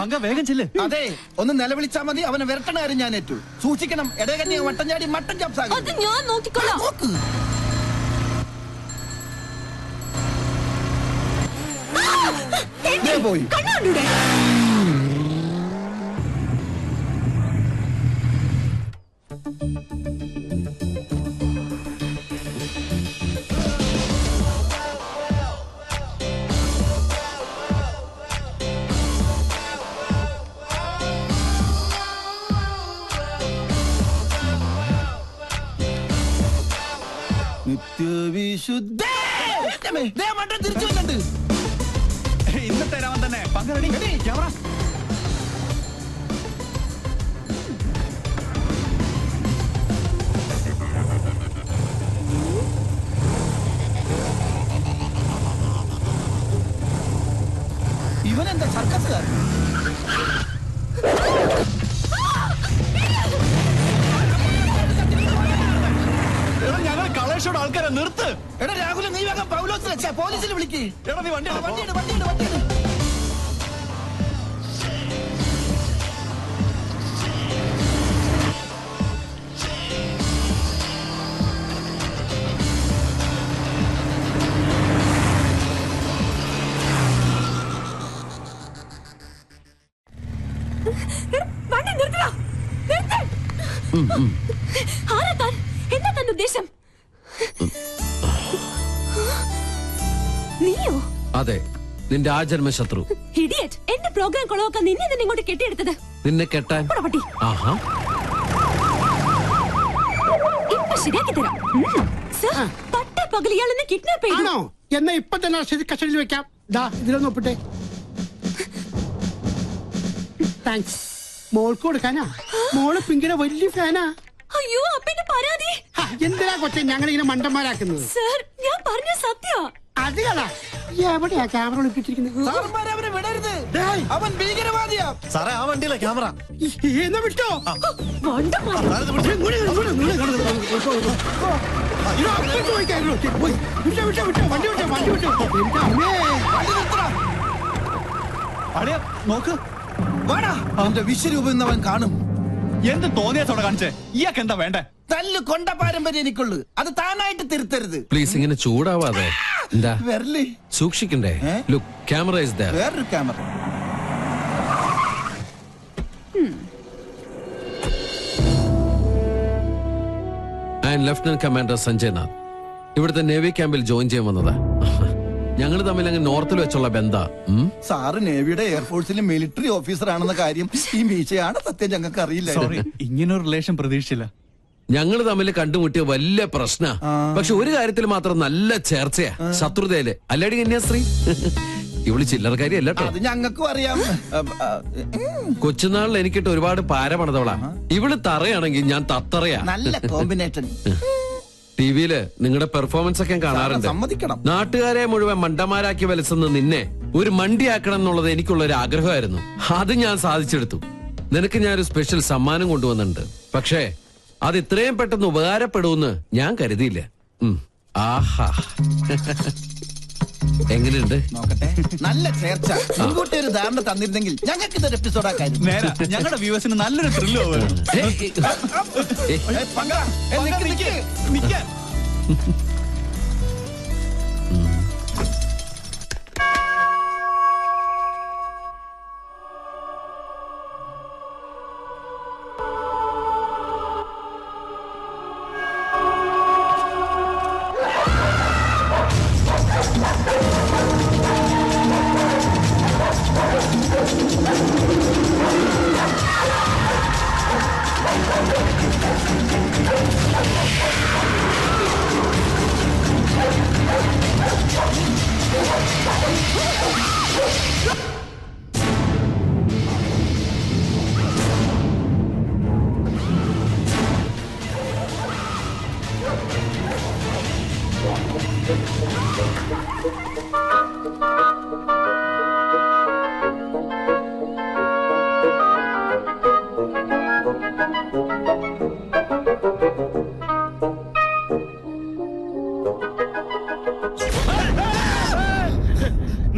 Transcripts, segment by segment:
പങ്ക വേഗം ചെല്ല്. അതെ, ഒന്ന് നിലവിളിച്ചാ മതി. അവനെ വിരട്ടണ കാര്യം ഞാൻ ഏറ്റു. സൂക്ഷിക്കണം, ഇടകന്യ വട്ടം ചാടി മട്ടൻ ചാപ്സാകും. അത് ഞാൻ നോക്കിക്കൊള്ളാം. പോയി കണ്ണാണ്ടൂടെ? നിത്യവിശുദ്ധ മട്ടൻ തിരിച്ചു വന്നിട്ട് ഇന്നത്തെ രാമൻ തന്നെ. പങ്ക റെഡി. ക്യാമറ. ഇവനെന്താ സർക്കസുകാരൻ? ഞങ്ങൾ കളേഷോട് ആൾക്കാരെ നിർത്ത്. എടാ രാഹുല, നീ വേഗം പൗലോസിനെ പോലീസിൽ വിളിക്ക്. എടാ നീ വണ്ടി വണ്ടിയുണ്ട് വണ്ടിയുണ്ട് വണ്ടിയുണ്ട്. വണ്ടി നിർത്തടാ. നിർത്ത്. ആരാ താൻ? എന്താ തന്റെ ഉദ്ദേശം? നീയോ? അതെ, നിന്റെ ആജന്മ ശത്രു. ഇഡിയറ്റ്. എന്റെ പ്രോഗ്രാം കൊളവാക്കാൻ നിന്നെ തന്നെ ഇങ്ങോട്ട് കെട്ടിയെടുത്തത്. നിന്നെ കെട്ടാൻ? പട്ടി. ആഹാ, ഇപ്പൊ ശരിയാക്കി തരാം. സർ, പകൽ ഇയാളെന്നെ കിഡ്നാപ്പ് ചെയ്തു. എന്നാ ഇപ്പൊ തന്നെ കസ്റ്റഡിയിൽ വെക്കാം. ഇതിലൊന്ന് ഒപ്പിട്ടെ. താങ്ക്സ്. മോൾക്ക് കൊടുക്കാനാ? മോള് പിങ്കിയുടെ വലിയ ഫാനാ. അയ്യോ, അപ്പന്റെ പരാതി. എന്തിനാ കൊച്ചെ ഞങ്ങളിങ്ങനെ മണ്ടന്മാരാക്കുന്നത്? സർ, ഞാൻ പറഞ്ഞ സത്യ. അത് കളാ. എവിടെയാ ക്യാമറ ഒളിപ്പിച്ചിരിക്കുന്നത്? അവനെ വിടരുത്, അവൻ ഭീകരവാദിയാ. സാറേ, ആ വണ്ടിയിലെ ക്യാമറ. എന്നാ വിട്ടോ. അളിയ നോക്ക്. അവന്റെ വിശ്വരൂപം എന്നവൻ കാണും. എന്ത് തോന്നിയാത്തോടെ കാണിച്ചേ? ഇയാൾക്ക് എന്താ വേണ്ടേ? തല്ല് കൊണ്ട പാരമ്പര്യം എനിക്കുള്ളു. അത് താനായിട്ട് തിരുത്തരുത്. പ്ലീസ് ഇങ്ങനെ ചൂടാവാതെ. എന്താ വരല് സൂക്ഷിക്കണ്ടേ? Look, camera is there. വേറൊരു camera. And lieutenant commander Sanjay Nath ഇവിടുത്തെ നേവി ക്യാമ്പിൽ ജോയിൻ ചെയ്യാൻ വന്നതാ. ഞങ്ങൾ തമ്മിൽ അങ്ങ് നോർത്തിൽ വെച്ചുള്ള ബന്ധാ. സാറ് നേവിയുടെ എയർഫോഴ്സിലെ മിലിറ്ററി ഓഫീസർ ആണെന്ന കാര്യം ഈ മീശയാണ് സത്യം ഞങ്ങൾക്ക് അറിയില്ല. സോറി, ഇങ്ങനൊരു റിലേഷൻ പ്രതീക്ഷിച്ചില്ല. ഞങ്ങൾ തമ്മിൽ കണ്ടുമുട്ടിയ വലിയ പ്രശ്ന. പക്ഷെ ഒരു കാര്യത്തിൽ മാത്രം നല്ല ചേർച്ചയാ, ശത്രുതയില്. അല്ലടി കന്യാസ്ത്രീ, ഇവള് ചില്ലറക്കാരി അല്ലട്ടോ. അത് ഞങ്ങൾക്കും അറിയാം. കൊച്ചുനാളിൽ എനിക്കിട്ട് ഒരുപാട് പാര പണിതവളാ. ഇവള് തറയാണെങ്കിൽ ഞാൻ തത്തറയാ. നല്ല കോമ്പിനേഷൻ. ടിവിയില് നിങ്ങളുടെ പെർഫോമൻസ് ഒക്കെ കാണാറുണ്ട്. സമ്മതിക്കണം. നാട്ടുകാരെ മുഴുവൻ മണ്ടന്മാരാക്കി വലിച്ചെന്ന് നിന്നെ ഒരു മണ്ടിയാക്കണം എന്നുള്ളത് എനിക്കുള്ള ഒരു ആഗ്രഹമായിരുന്നു. അത് ഞാൻ സാധിച്ചെടുത്തു. നിനക്ക് ഞാനൊരു സ്പെഷ്യൽ സമ്മാനം കൊണ്ടുവന്നിട്ടുണ്ട്. പക്ഷേ അത് ഇത്രയും പെട്ടെന്ന് ഉപകാരപ്പെടുമെന്ന് ഞാൻ കരുതിയില്ല. ആഹാ, എങ്ങനെയുണ്ട്? നോക്കട്ടെ. നല്ല ചേർച്ച. മുൻകൂട്ടി ഒരു ധാരണ തന്നിരുന്നെങ്കിൽ ഞങ്ങൾക്ക് ഇതൊരു എപ്പിസോഡാക്കായിരുന്നു. നേരെ ഞങ്ങളുടെ വ്യൂവേഴ്സിന് നല്ലൊരു ത്രില്ല് നിൽക്കാൻ.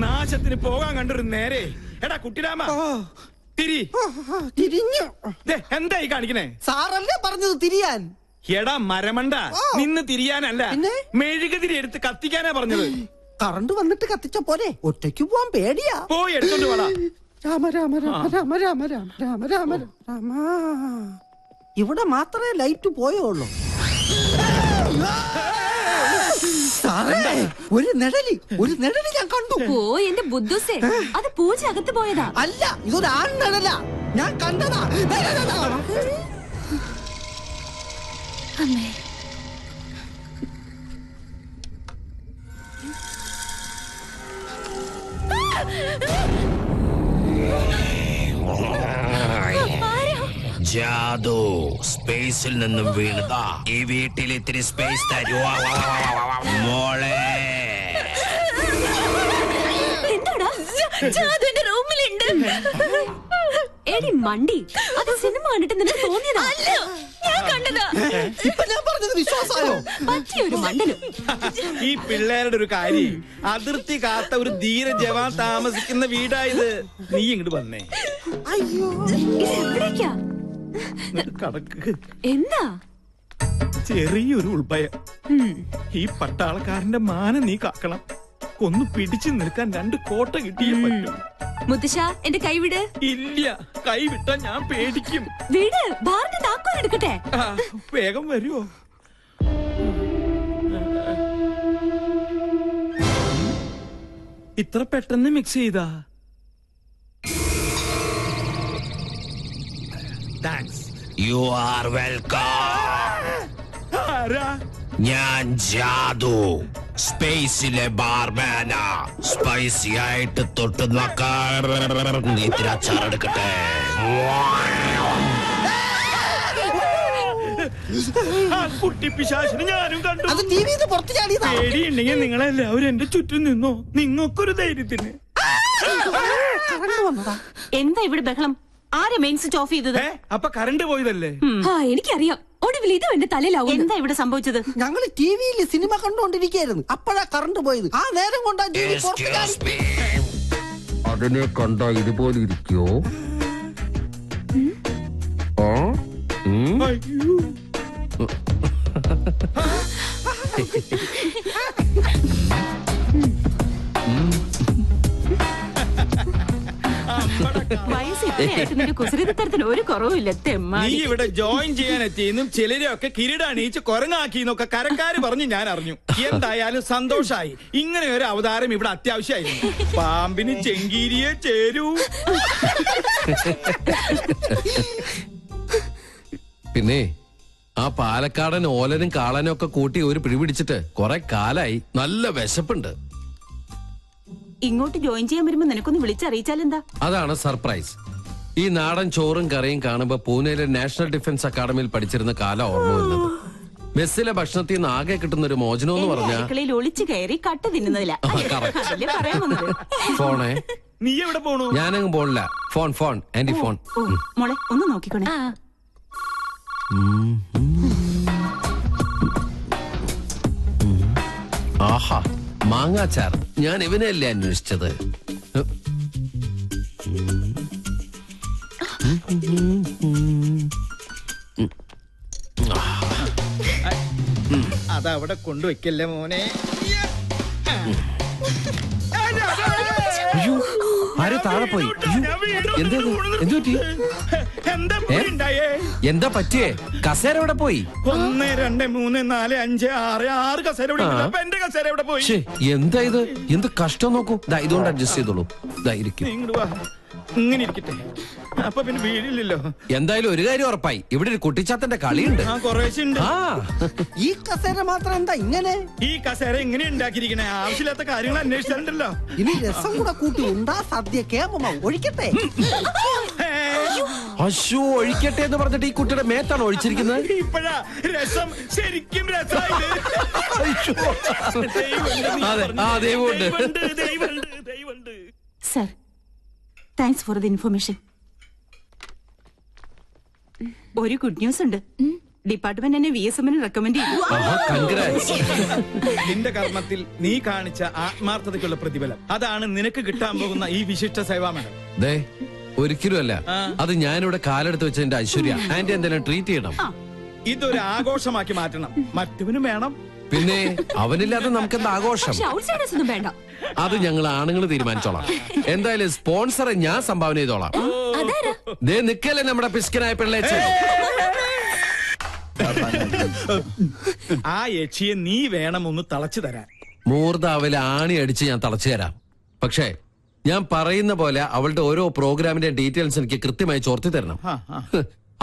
നാശത്തിന് പോകാൻ കണ്ടൊരു നേരെ. എടാ കുട്ടിരാമ, തിരി. തിരിഞ്ഞു. എന്തായി കാണിക്കണേ? സാറല്ലേ പറഞ്ഞത് തിരിയാൻ? എടാ മരമണ്ട, നിന്ന് തിരിയാനല്ല, പിന്നെ? മെഴുകുതിരി എടുത്ത് കത്തിക്കാനാ പറഞ്ഞത്. കറണ്ട് വന്നിട്ട് കത്തിച്ച പോലെ ഒറ്റയ്ക്ക് പോവാൻ പേടിയാ. പോയി എടുത്തോണ്ട് വേടാ. രാമ രാമ രാമ രാമ രാമ രാമ രാമ രാമ രാമ. ഇവിടെ മാത്രമേ ലൈറ്റ് പോയുള്ളൂ. സാറേ, ഒരു നിഴലി ഞാൻ കണ്ടു. ഓ എന്റെ ബുദ്ധുസേ, അത് പൂജ അകത്ത് പോയതാ. അല്ല, ഇതൊരു ആൺ നിഴല. ഞാൻ കണ്ടതാ. അമ്മേ, ജാദു സ്പേസിൽ നിന്നും വീണതാ. ഈ വീട്ടിൽ ഇത്തിരി സ്പേസ് തരുവാ മോളെ. എന്താടാ? ജാദുവിന്റെ റൂമിലുണ്ട്. എടി മണ്ടി, അത് സിനിമ കണ്ടിട്ട് നിനക്ക് തോന്നിയതാ? അല്ല, ഞാൻ കണ്ടതാ. ഇപ്പൊ ഞാൻ പറഞ്ഞത് വിശ്വാസമായോ? പറ്റിയൊരു മണ്ടനും. ഈ പിള്ളേരുടെ ഒരു കാര്യം, അതിർത്തി കാത്ത ഒരു ധീര ജവാൻ താമസിക്കുന്ന വീടായത്. നീ ഇങ്ങോട്ട് വന്നേ. അയ്യോ, ഇത് എവിടേക്കാ? കടക്ക്. എന്താ? ചെറിയൊരു ഉൾഭയം. ഈ പട്ടാളക്കാരന്റെ മാനം നീ കാക്കണം. ഒന്ന് പിടിച്ചു നിൽക്കാൻ 2 കോട്ട കിട്ടിയേ പറ്റൂ. മുത്തശ്ശ, എന്റെ കൈവിട്. ഇല്ല, കൈ വിട്ടാ ഞാൻ പേടിക്കും. വീട് ബാറിന്റെ താക്കോൽ എടുക്കട്ടെ. വേഗം വരുമോ? ഇത്ര പെട്ടെന്ന് മിക്സ് ചെയ്താ? താങ്ക്സ്. You are welcome. ആരാ? ഞാൻ ജാദു, സ്പേസിലെ ബാർമാനാ. സ്പൈസി ആയിട്ട് തൊട്ട് നോക്കാൻ ഇത്തിരി അച്ചാറെടുക്കട്ടെ. ആ കുട്ടി പിശാചിനെ ഞാനും കണ്ടു. അത് ടിവിന്ന് പുറത്ത് ചാടിയതാ. പേടിയുണ്ടെങ്കിൽ നിങ്ങളെല്ലാവരും എന്റെ ചുറ്റും നിന്നോ. നിങ്ങൾക്കൊരു ധൈര്യത്തിന്. കറണ്ട് വന്നതാ. എന്താ ഇവിടെ ബഹളം? ആരെ മെയിൻ സ്വിച്ച് ഓഫ് ചെയ്തത്? അപ്പൊ കറണ്ട് പോയതല്ലേ? എനിക്കറിയാം. ഒടുവിൽ ഇതും എന്റെ തലയിലാവും. എന്താ ഇവിടെ സംഭവിച്ചത്? ഞങ്ങള് ടിവിയിൽ സിനിമ കണ്ടുകൊണ്ടിരിക്കുകയായിരുന്നു. അപ്പോഴാ കറണ്ട് പോയത്. ആ നേരം കൊണ്ടാ ടിവി പുറത്ത് ചാടി. Excuse me. അതിനെ കണ്ട ഇതുപോലെ ഇരിക്കോ? അയ്യോ. വയസ്സ് ഇത്രയായിട്ട് നിന്റെ കുസൃതിത്തരത്തിന് ഒരു കുറവുമില്ല. നീ തെമ്മാടി. ഇവിടെ ജോയിൻ ചെയ്യാൻ എത്തിയെന്നും ചിലരെയൊക്കെ കിരീടണിയിച്ച് കൊരങ്ങാക്കിന്നൊക്കെ കരക്കാര് പറഞ്ഞ് ഞാൻ അറിഞ്ഞു. എന്തായാലും സന്തോഷായി. ഇങ്ങനെ ഒരു അവതാരം ഇവിടെ അത്യാവശ്യമായിരുന്നു. പാമ്പിന് ചെങ്കീരിയെ ചേരൂ. പിന്നെ ആ പാലക്കാടൻ ഓലനും കാളനും ഒക്കെ കൂട്ടി ഒരു പിടി പിടിച്ചിട്ട് കുറെ കാലായി. നല്ല വിശപ്പുണ്ട്. ഇങ്ങോട്ട് ജോയിൻ ചെയ്യാൻ വരുമ്പോ നിനക്കൊന്ന് വിളിച്ചറിയിച്ചാലെന്താ? അതാണ് സർപ്രൈസ്. ഈ നാടൻ ചോറും കറിയും കാണുമ്പോ പൂനെയിലെ നാഷണൽ ഡിഫൻസ് അക്കാദമിയിൽ പഠിച്ചിരുന്ന കാലം ഓർമ്മ വരുന്നത്. മെസ്സിലെ ഭക്ഷണത്തിൽ നിന്ന് ആകെ കിട്ടുന്ന ഒരു മോചനം എന്ന് പറഞ്ഞാൽ അടുക്കളയിൽ ഒളിച്ചു കയറി കട്ട് തിന്നുന്നതില്ല. അതല്ലേ പറയാൻ വന്നത്. ഫോണേ. നീ എവിടെ പോണു? ഞാനങ്ങ് പോണില്ല. Phone anti phone. ഓ, മോളെ ഒന്ന് നോക്കിക്കോണേ. ആഹാ, മാങ്ങാച്ചാർ. ഞാൻ ഇവനെയല്ലേ അന്വേഷിച്ചത്. അതവിടെ കൊണ്ടുവയ്ക്കല്ലേ മോനെ. അയ്യോ, ആരോ താഴെ പോയി. എന്താ എന്താ പറ്റിയേ? കസേര എവിടെ പോയി? 1 2 3 4 5 6 6 കസേര ഇവിടെ ഉണ്ട്. അപ്പൊ എന്റെ കസേര എവിടെ പോയി? ശ്ശേ, എന്താ ഇത്? എന്ത് കഷ്ടം നോക്കൂ. ദാ ഇതുകൊണ്ട് അഡ്ജസ്റ്റ് ചെയ്തോളൂ. ദാ ഇരിക്കും. ഇങ്ങോട്ട് വാ. ഇങ്ങനെ ഇരിക്കട്ടെ. അപ്പൊ പിന്നെ വീടില്ലല്ലോ. എന്തായാലും ഒരു കാര്യം ഉറപ്പായി, ഇവിടെ ഒരു കുട്ടിച്ചാത്തന്റെ കളിയുണ്ട്. ആ കുറേശ്ശുണ്ട്. ആ ഈ കസേര മാത്രം എന്താ ഇങ്ങനെ? ഈ കസേര എങ്ങനെ ഉണ്ടാക്കിയിരിക്കണേ? ആവശ്യമില്ലാത്ത കാര്യങ്ങൾ അന്വേഷിച്ചിട്ടുണ്ടല്ലോ. ഇനി രസം കൂടെ കൂട്ടി ഉണ്ടാ സദ്യ കേമ ഒഴിക്കട്ടെ. അശോ, ഒഴിക്കട്ടെ എന്ന് പറഞ്ഞിട്ട് ഈ കുട്ടിയുടെ മേത്താണ് ഒഴിച്ചിരിക്കുന്നത്. ഇപ്പഴാ രസം ശരിക്കും രസമായിട്ട്. അതെ, ആ ദൈവമുണ്ട്. ദൈവമുണ്ട്. Sir, thanks for the information. ഒരു ഗുഡ് ന്യൂസ് ഉണ്ട്. ഡിപ്പാർട്ട്മെന്റ് എന്നെ VSM റെക്കമെൻഡ് ചെയ്തു. കൺഗ്രാറ്റ്സ്. നിന്റെ കർമ്മത്തിൽ നീ കാണിച്ച ആത്മാർത്ഥതയ്ക്കുള്ള പ്രതിഫലം അതാണ് നിനക്ക് കിട്ടാൻ പോകുന്ന ഈ വിശിഷ്ട സേവാ മെഡൽ. ദേ, ഒരിക്കലും അല്ല. അത് ഞാനിവിടെ കാലെടുത്ത് വെച്ച എന്റെ ഐശ്വര്യ. ആന്റി എന്തെങ്കിലും ട്രീറ്റ് ചെയ്യണം. ഇതൊരു ആഘോഷമാക്കി മാറ്റണം. മറ്റവനും വേണം. പിന്നെ അവനില്ലാതെ നമുക്ക് എന്താ ആഘോഷം? പക്ഷെ ഔട്ട്സൈഡേഴ്സ് ഒന്നും വേണ്ട. അത് ഞങ്ങൾ ആണുങ്ങൾ തീരുമാനിച്ചോളാം. എന്തായാലും സ്പോൺസറെ ഞാൻ സംഭാവന ചെയ്തോളാം. അതാരാ? ദേ നിക്കല്ലേ നമ്മുടെ പിസ്കനായ പിള്ളേച്ചൻ. ആ യക്ഷിയെ നീ വേണം ഒന്ന് തളച്ചു തരാൻ. മൂർധാവിലെ ആണി അടിച്ച് ഞാൻ തളച്ചു തരാം. പക്ഷേ ഞാൻ പറയുന്ന പോലെ അവളുടെ ഓരോ പ്രോഗ്രാമിന്റെ ഡീറ്റെയിൽസ് എനിക്ക് കൃത്യമായി ചോർത്തി തരണം.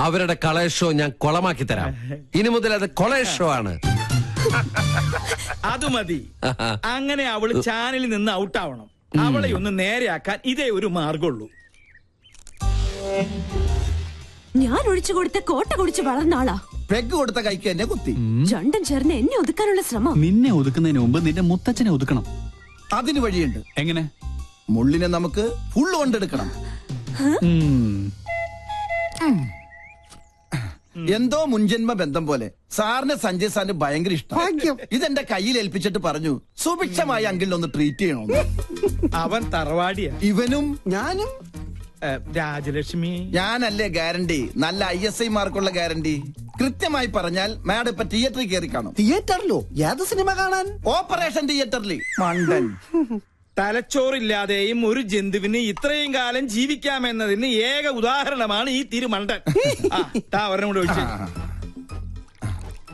അവരുടെ കളേഷ് ഷോ ഞാൻ കൊളമാക്കി തരാം. ഇനി മുതൽ അത് കൊളേഷ് ഷോ ആണ്. അത് മതി. അങ്ങനെ അവള് ചാനലിൽ നിന്ന് ഔട്ടാവണം. അവളെ ഒന്ന് നേരെയാക്കാൻ ഇതേ ഒരു മാർഗമുള്ളൂ. ഞാൻ ഒഴിച്ചു കൊടുത്ത കോട്ട കുടിച്ച് വളർന്ന ആളാ. പെഗ് കൊടുത്ത കൈക്ക് എന്നെ കുത്തി. രണ്ടും ചേർന്ന് എന്നെ ഒതുക്കാനുള്ള ശ്രമം. നിന്നെ ഒതുക്കുന്നതിന് മുമ്പ് നിന്റെ മുത്തച്ഛനെ ഒതുക്കണം. അതിന് വഴിയുണ്ട്. എങ്ങനെ? മുള്ളിനെ നമുക്ക് ഫുൾ കൊണ്ടെടുക്കണം. എന്തോ മുൻജന്മ ബന്ധം പോലെ സാറിന് സഞ്ജയ് സാറിന് ഭയങ്കര ഇഷ്ടം. ഇതെന്റെ കയ്യിൽ ഏൽപ്പിച്ചിട്ട് പറഞ്ഞു സുഭിക്ഷമായി അങ്കിളിനെ ഒന്ന് ട്രീറ്റ് ചെയ്യണമെന്ന്. അവൻ തറവാടിയാ. ഇവനും ഞാനും രാജലക്ഷ്മി ഞാനല്ലേ ഗ്യാരണ്ടി. നല്ല ISI മാർക്കുള്ള ഗ്യാരണ്ടി. കൃത്യമായി പറഞ്ഞാൽ മാഡം ഇപ്പൊ തിയേറ്ററിൽ കയറി കാണും. തിയേറ്ററിലോ? ഏത് സിനിമ കാണാൻ? ഓപ്പറേഷൻ തിയേറ്ററിൽ. മണ്ടൻ. തലച്ചോറില്ലാതെയും ഒരു ജന്തുവിന് ഇത്രയും കാലം ജീവിക്കാമെന്നതിന് ഏക ഉദാഹരണമാണ് ഈ തിരുമണ്ടൻ. ഒരെണ്ണം കൂടെ ഒഴിച്ച്.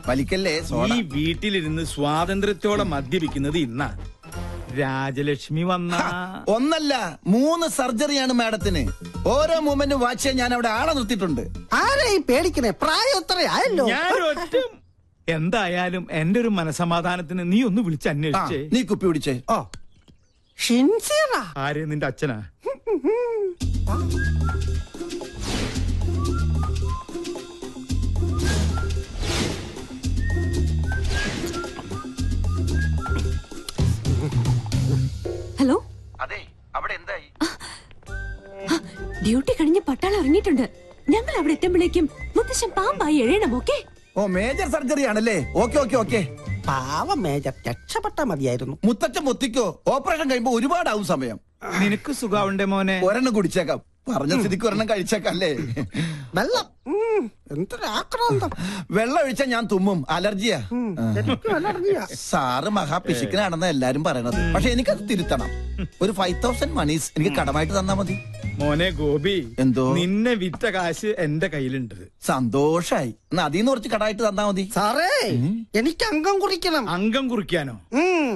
വലിക്കല്ലേ. ഈ വീട്ടിലിരുന്ന് സ്വാതന്ത്ര്യത്തോടെ മദ്യപിക്കുന്നത് ഇന്നാ. രാജലക്ഷ്മി വന്ന ഒന്നല്ല 3 സർജറിയാണ് മാഡത്തിന്. ഓരോ മൂമെന്റ് വാച്ച് ചെയ്യാൻ ഞാൻ അവിടെ ആളെ നിർത്തിയിട്ടുണ്ട്. ആരെയും പേടിക്കണേ? പ്രായം എത്രയായല്ലോ. ഞാനൊറ്റ എന്തായാലും എന്റെ ഒരു മനസമാധാനത്തിന് നീ ഒന്ന് വിളിച്ച് അന്വേഷിച്ചേ. നീ കുപ്പി പിടിച്ചേ. ഷിൻസിയറാ? ആരെ? നിന്റെ അച്ഛനാ? ഹലോ. അതെ, അവിടെ എന്തായി? ഡ്യൂട്ടി കഴിഞ്ഞ് പട്ടാളം ഇറങ്ങിയിട്ടുണ്ട്. ഞങ്ങൾ അവിടെ എത്തുമ്പോഴേക്കും മുത്തശ്ശൻ പാമ്പായി എഴയണം. ഓക്കെ? ഓ, മേജർ സർജറി ആണല്ലേ. ഓക്കെ. പാവം മേജർ, രക്ഷപ്പെട്ട മതിയായിരുന്നു. മുത്തച്ഛൻ മുത്തിക്കോ. ഓപ്പറേഷൻ കഴിയുമ്പോ ഒരുപാടാവും സമയം. നിനക്ക് സുഖാവുണ്ടേ മോനെ? ഒരെണ്ണം കുടിച്ചേക്കാം. പറഞ്ഞ സ്ഥിതിക്ക് ഒരെണ്ണം കഴിച്ചേക്കല്ലേ. വെള്ളം എന്തൊരാക്രാന്തം. വെള്ളം ഒഴിച്ചാ ഞാൻ തുമ്മും. അലർജിയാ. എനിക്കും അലർജിയാ. സാറ് മഹാപിശുക്കനാണെന്ന് എല്ലാരും പറയണത്. പക്ഷെ എനിക്കത് തിരുത്തണം. ഒരു 5000 മണീസ് എനിക്ക് കടമായിട്ട് തന്നാ മതി. മോനെ ഗോപി, എന്തോ? നിന്നെ വിറ്റ കാശ് എന്റെ കയ്യിലുണ്ട്. സന്തോഷായി. എന്നാ അതീന്ന് കുറച്ച് കടമായിട്ട് തന്നാ മതി. സാറേ, എനിക്ക് അംഗം കുറിക്കണം. അംഗം കുറിക്കാനോ?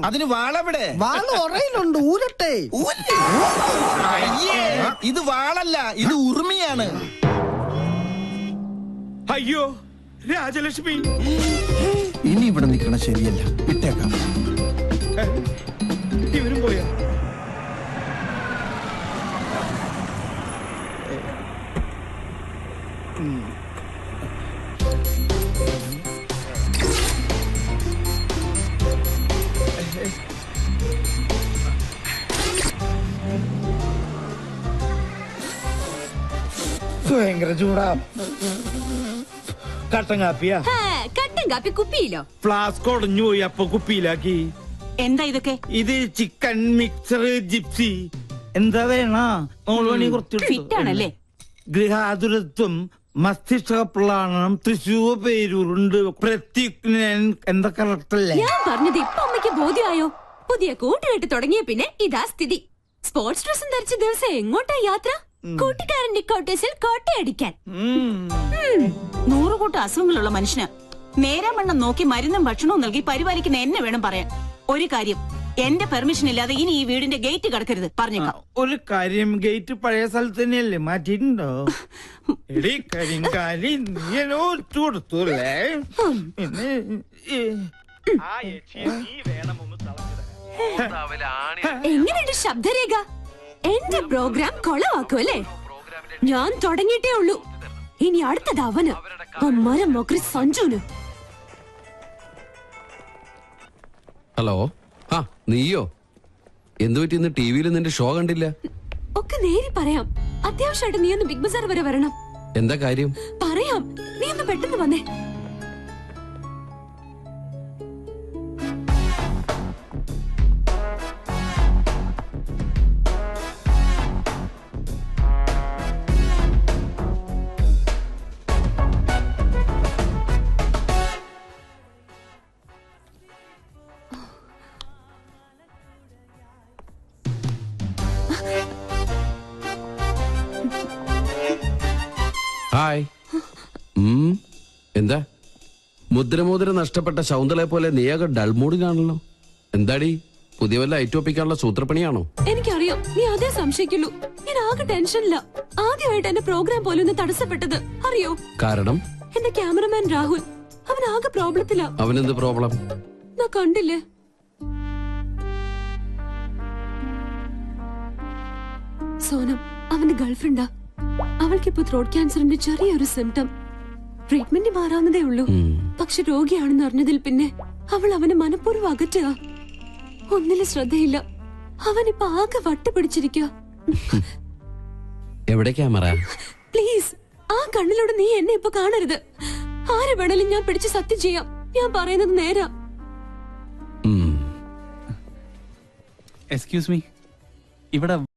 അതിന് വാളെവിടെ? വാള് ഒറയിലുണ്ട്. ഊരട്ടെ? അയ്യേ, ഇത് വാളല്ല, ഇത് ഉറുമിയാണ്. അയ്യോ രാജലക്ഷ്മി, ഇനി ഇവിടെ നിൽക്കണ ശരിയല്ല. വിട്ടേക്കാം. ഇവരും പോയോ? ഭയങ്കര ചൂടാ. കട്ടൻ കാപ്പിയാ? കട്ടൻ കാപ്പി കുപ്പിയിലോ? ഫ്ലാസ്ക് ഒടഞ്ഞു പോയി, അപ്പൊ കുപ്പിയിലാക്കി. എന്താ ഇതൊക്കെ? ഇത് ചിക്കൻ മിക്സർ ജിപ്സി. എന്താ വേണ? ഫിറ്റാണല്ലേ? ഗൃഹാതുരത്വം, മസ്തിഷ്കപ്ലാണം, തൃശൂർ പേരൂരുണ്ട്, പ്രത്യുഗ്നൻ. എന്താ കറക്റ്റല്ലേ? ഞാൻ പറഞ്ഞത് ഇപ്പൊ അമ്മയ്ക്ക് ബോധ്യമായോ? പുതിയ കൂട്ടുകെട്ട് തുടങ്ങിയ പിന്നെ ഇതാ സ്ഥിതി. സ്പോർട്സ് ഡ്രസ്സും ധരിച്ച ദിവസം എങ്ങോട്ടാ യാത്ര? കൂട്ടുകാരന്റെ കോട്ടേഴ്സിൽ കോട്ടയടിക്കാൻ. 100 കൂട്ടം അസുഖങ്ങളുള്ള മനുഷ്യന് നേരാമണ്ണം നോക്കി മരുന്നും ഭക്ഷണവും നൽകി പരിപാലിക്കുന്ന എന്നെ വേണം പറയാൻ. ഒരു കാര്യം, എന്റെ പെർമിഷൻ ഇല്ലാതെ ഇനി ഈ വീടിന്റെ ഗേറ്റ് കടക്കരുത്, പറഞ്ഞേക്കാം. ഒരു കാര്യം, ഗേറ്റ് പഴയ സ്ഥലത്ത് തന്നെയല്ലേ, മാറ്റിയിട്ടുണ്ടോ? എടി കരിങ്കാലി, നീ കൊടുത്തൂല്ലേ? പിന്നെ എങ്ങനെയുണ്ട് ശബ്ദരേഖ? എന്റെ പ്രോഗ്രാം കൊളവാക്കും അല്ലേ? ഞാൻ തുടങ്ങിയിട്ടേ ഉള്ളൂ. ഇനി അടുത്തത് അവന്, മരം മൊക്കറി സഞ്ജുന്. ഹലോ. ആ നീയോ? എന്തു പറ്റി ഇന്ന് ടിവിയിൽ നിന്റെ ഷോ കണ്ടില്ല? ഒക്കെ നേരി പറയാം. അത്യാവശ്യമായിട്ട് നീ ഒന്ന് ബിഗ് ബസാർ വരെ വരണം. എന്താ കാര്യം? പറയാം, നീ ഒന്ന് പെട്ടെന്ന് വന്നേ. ഹായ്. എന്താ മുദ്രമോതിര നഷ്ടപ്പെട്ട ശൗന്തളെ പോലെ നീയാകെ ഡൾമൂഡിലാണല്ലോ. എന്താടി പുതിയ വല്ല ഐറ്റോപ്പിക്കാനുള്ള സൂത്രപ്പണിയാണോ? എനിക്കറിയാം നീ അതേ സംശയിക്കുള്ളൂ. ഞാൻ ആകെ ടെൻഷനില്ല. ആദ്യമായിട്ട് എന്റെ പ്രോഗ്രാം പോലെ ഒന്ന് തടസ്സപ്പെട്ടത് അറിയോ? കാരണം എന്റെ ക്യാമറമാൻ രാഹുൽ അവൻ ആകെ പ്രോബ്ലത്തിലാ. അവനെന്ത് പ്രോബ്ലം? ഞാൻ കണ്ടില്ലേ സോനം അവന്റെ ഗേൾഫ്രണ്ടാ. അവൾക്കിപ്പോ ത്രോട്ട് ക്യാൻസറിന്റെ ചെറിയൊരു സിംറ്റം. ട്രീറ്റ്മെന്റ് മാറാവുന്നതേ ഉള്ളൂ. പക്ഷെ രോഗിയാണെന്ന് അറിഞ്ഞതിൽ പിന്നെ അവൾ അവനെ മനഃപൂർവ്വം അകറ്റുക. ഒന്നിലും ശ്രദ്ധയില്ല. അവനിപ്പോ ആകെ വട്ടുപിടിച്ചിരിക്കുക. എവിടെ ക്യാമറ? പ്ലീസ് ആ കണ്ണിലൂടെ നീ എന്നെ ഇപ്പൊ കാണരുത്. ആരെ വേണേലും ഞാൻ പിടിച്ച് സത്യം ചെയ്യാം. ഞാൻ പറയുന്നത് നേരാ. എക്സ്ക്യൂസ് മീ, ഇവിടെ